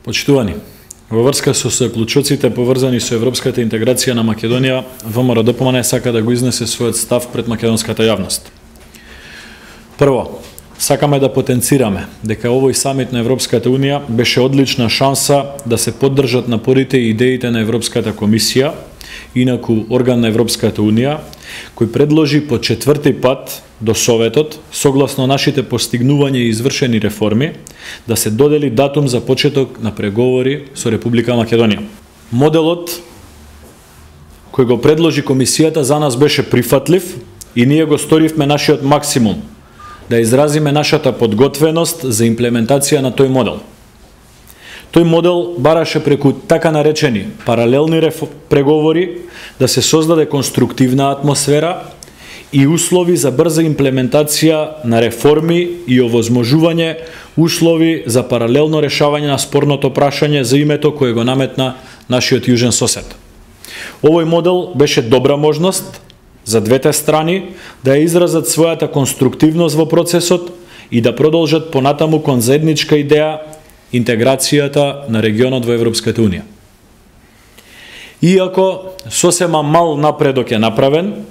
Почитувани, во врска со заклучоците поврзани со европската интеграција на Македонија, ВМРО-ДПМНЕ сака да го изнесе својот став пред македонската јавност. Прво, сакаме да потенцираме дека овој самит на Европската Унија беше одлична шанса да се поддржат напорите и идеите на Европската комисија, инаку орган на Европската Унија, кој предложи по четврти пат до Советот, согласно нашите постигнувања и извршени реформи, да се додели датум за почеток на преговори со Република Македонија. Моделот кој го предложи комисијата за нас беше прифатлив и ние го сторивме нашиот максимум да изразиме нашата подготвеност за имплементација на тој модел. Тој модел бараше преку така наречени паралелни преговори да се создаде конструктивна атмосфера и услови за брза имплементација на реформи и овозможување услови за паралелно решавање на спорното прашање за името кое го наметна нашиот јужен сосед. Овој модел беше добра можност за двете страни да ја изразат својата конструктивност во процесот и да продолжат понатаму кон заедничка идеја интеграцијата на регионот во Европската Унија. Иако сосема мал напредок е направен,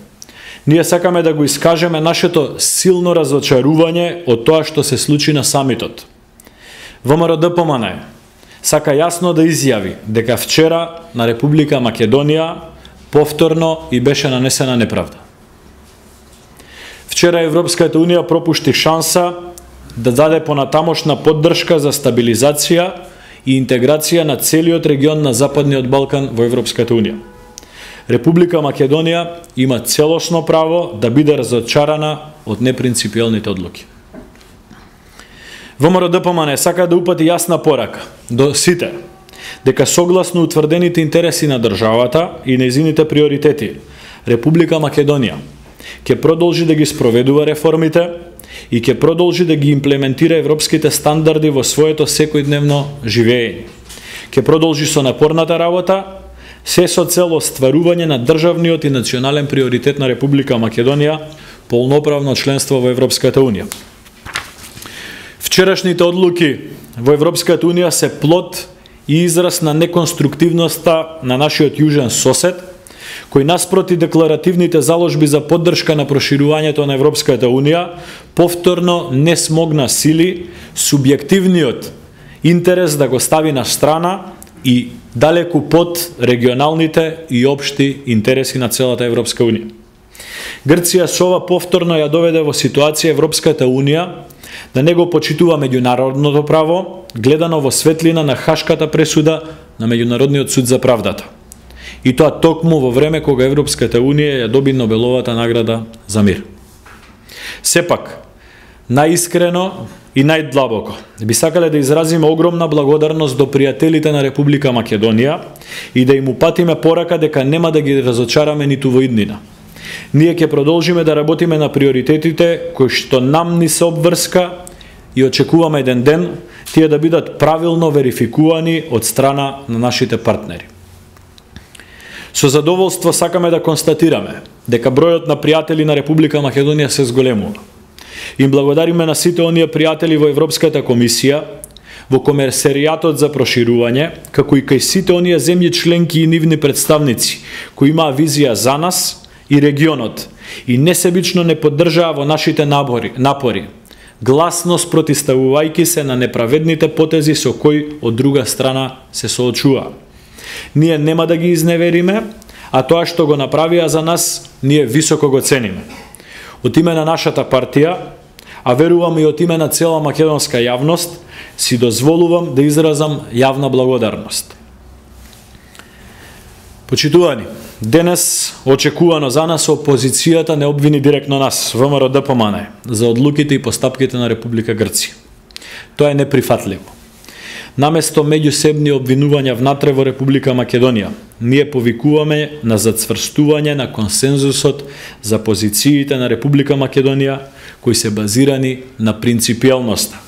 ние сакаме да го искажеме нашето силно разочарување од тоа што се случи на самитот. ВМРО-ДПМНЕ сака јасно да изјави дека вчера на Република Македонија повторно и беше нанесена неправда. Вчера Европската Унија пропушти шанса да даде понатамошна поддршка за стабилизација и интеграција на целиот регион на Западниот Балкан во Европската Унија. Република Македонија има целосно право да биде разочарана од непринципиелните одлуки. ВМРО-ДПМНЕ сака да упати јасна порака до сите дека согласно утврдените интереси на државата и нејзините приоритети, Република Македонија ќе продолжи да ги спроведува реформите и ќе продолжи да ги имплементира европските стандарди во своето секојдневно живење. Ќе продолжи со напорната работа, се со цел остварување на државниот и национален приоритет на Република Македонија, полноправно членство во Европската Унија. Вчерашните одлуки во Европската Унија се плод и израз на неконструктивноста на нашиот јужен сосед, кој наспроти декларативните заложби за поддршка на проширувањето на Европската Унија, повторно не смогна сили субјективниот интерес да го стави на страна и далеку под регионалните и општи интереси на целата Европска Унија. Грција со ова повторно ја доведе во ситуација Европската Унија да не го почитува меѓународното право, гледано во светлина на Хашката пресуда на Меѓународниот суд за правдата. И тоа токму во време кога Европската Унија ја доби Нобеловата награда за мир. Сепак, најискрено и најдлабоко би сакале да изразиме огромна благодарност до пријателите на Република Македонија и да им упатиме порака дека нема да ги разочараме ниту во иднина. Ние ќе продолжиме да работиме на приоритетите кои што нам ни се обврска и очекуваме еден ден тие да бидат правилно верификувани од страна на нашите партнери. Со задоволство сакаме да констатираме дека бројот на пријатели на Република Македонија се зголемува. Им благодариме на сите оние пријатели во Европската комисија, во Комесаријатот за проширување, како и кај сите оние земји членки и нивни представници, кои имаа визија за нас и регионот и несебично не поддржаа во нашите напори, гласно спротивставувајќи се на неправедните потези со кои од друга страна се соочуваа. Ние нема да ги изневериме, а тоа што го направија за нас, ние високо го цениме. Од име на нашата партија, а верувам и од име на цела македонска јавност, си дозволувам да изразам јавна благодарност. Почитувани, денес очекувано за нас опозицијата не обвини директно нас, ВМРО-ДПМНЕ, за одлуките и постапките на Република Грција. Тоа е неприфатливо. Наместо меѓусебни обвинувања внатре во Република Македонија, ние повикуваме на зацврстување на консензусот за позициите на Република Македонија, кои се базирани на принципиелноста.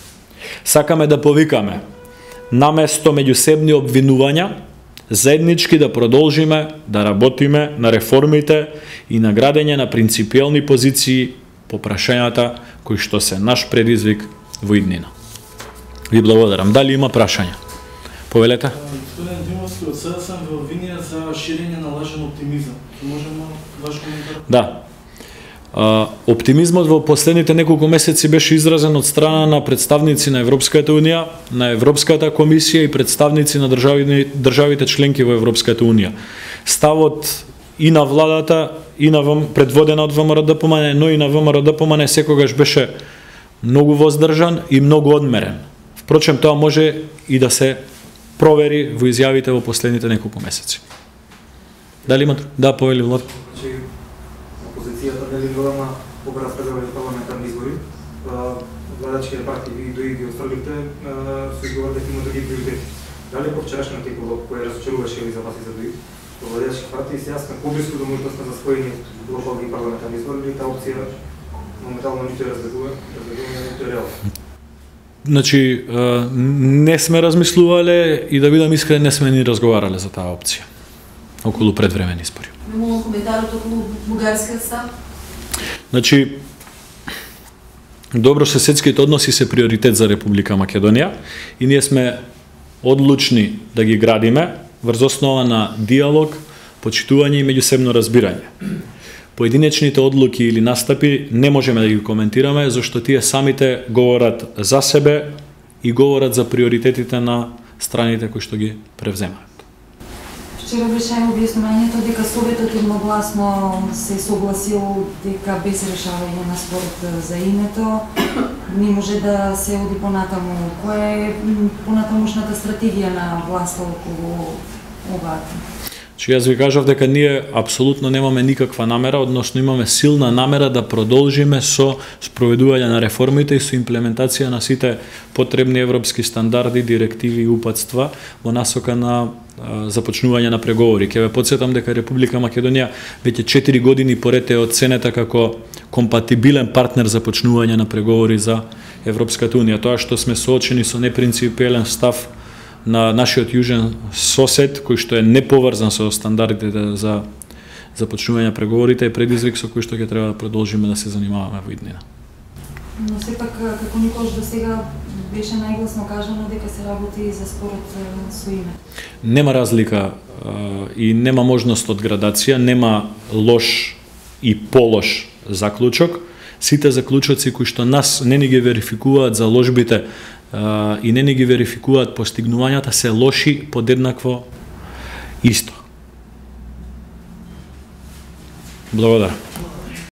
Сакаме да повикаме, наместо меѓусебни обвинувања, заеднички да продолжиме да работиме на реформите и на градење на принципиелни позиции по прашањата кои што се наш предизвик во иднина. Ви благодарам. Дали има прашања? Повелете? Господин Димовски, од сега сам во обвинија за ширење на лажен оптимизам. Можеме ваш коментар? Да. Оптимизмот во последните неколку месеци беше изразен од страна на представници на Европската Унија, на Европската комисија и представници на државите членки во Европската Унија. Ставот и на владата, и на предводена од ВМРО-ДПМН, но и на ВМРО-ДПМН секогаш беше многу воздржан и многу одмерен. Впрочем, тоа може и да се провери во изјавите во последните неколку месеци. Дали има? Да, повели Влад. Опозицијата дали главна по распределување парламентарни избори, владачките партии и ги отфрлихте, се изговор дека има други приоритети. Дали по вчерашниот типол кој разочаруваше и за вас и за други, владачки партии сега сме поблиску до можност на својни локални парламентарни избори, или таа опција моментално нито е разгледува, нито е реално? Значи, не сме размислувале и да бидам искрен, не сме ни разговарале за таа опција околу предвремени избори. Немало коментарот околу бугарскиот став? Значи, добрососедските односи се приоритет за Република Македонија и ние сме одлучни да ги градиме врз основа на диалог, почитување и меѓусебно разбирање. Поединечните одлуки или настапи не можеме да ги коментираме, зашто тие самите говорат за себе и говорат за приоритетите на страните кои што ги превземаат. Вчера беше објаснувањето дека Советот едногласно се согласил дека без решавање на спорот за името не може да се оди понатаму. Која е понатамушната стратегија на власта околу оваа? Че јас ви кажав дека ние апсолутно немаме никаква намера, односно имаме силна намера да продолжиме со спроведување на реформите и со имплементација на сите потребни европски стандарди, директиви и упатства во насока на започнување на преговори. Ќе ве потсетам дека Република Македонија веќе 4 години поред е оценета како компатибилен партнер за почнување на преговори за Европската Унија. Тоа што сме соочени со непринципиелен став на нашиот јужен сосед, кој што е неповрзан со стандардите за започнување на преговорите, е предизвик со кој што ќе треба да продолжиме да се занимаваме во иднина. Но сепак, како никош до сега беше најгласно кажано дека се работи за спорот со име. Нема разлика и нема можност од градација, нема лош и полош заклучок. Сите заклучоци кои што нас не ни ги верификуваат за ложбите и не ни ги верификуваат постигнувањата се лоши подеднакво исто. Благодарам.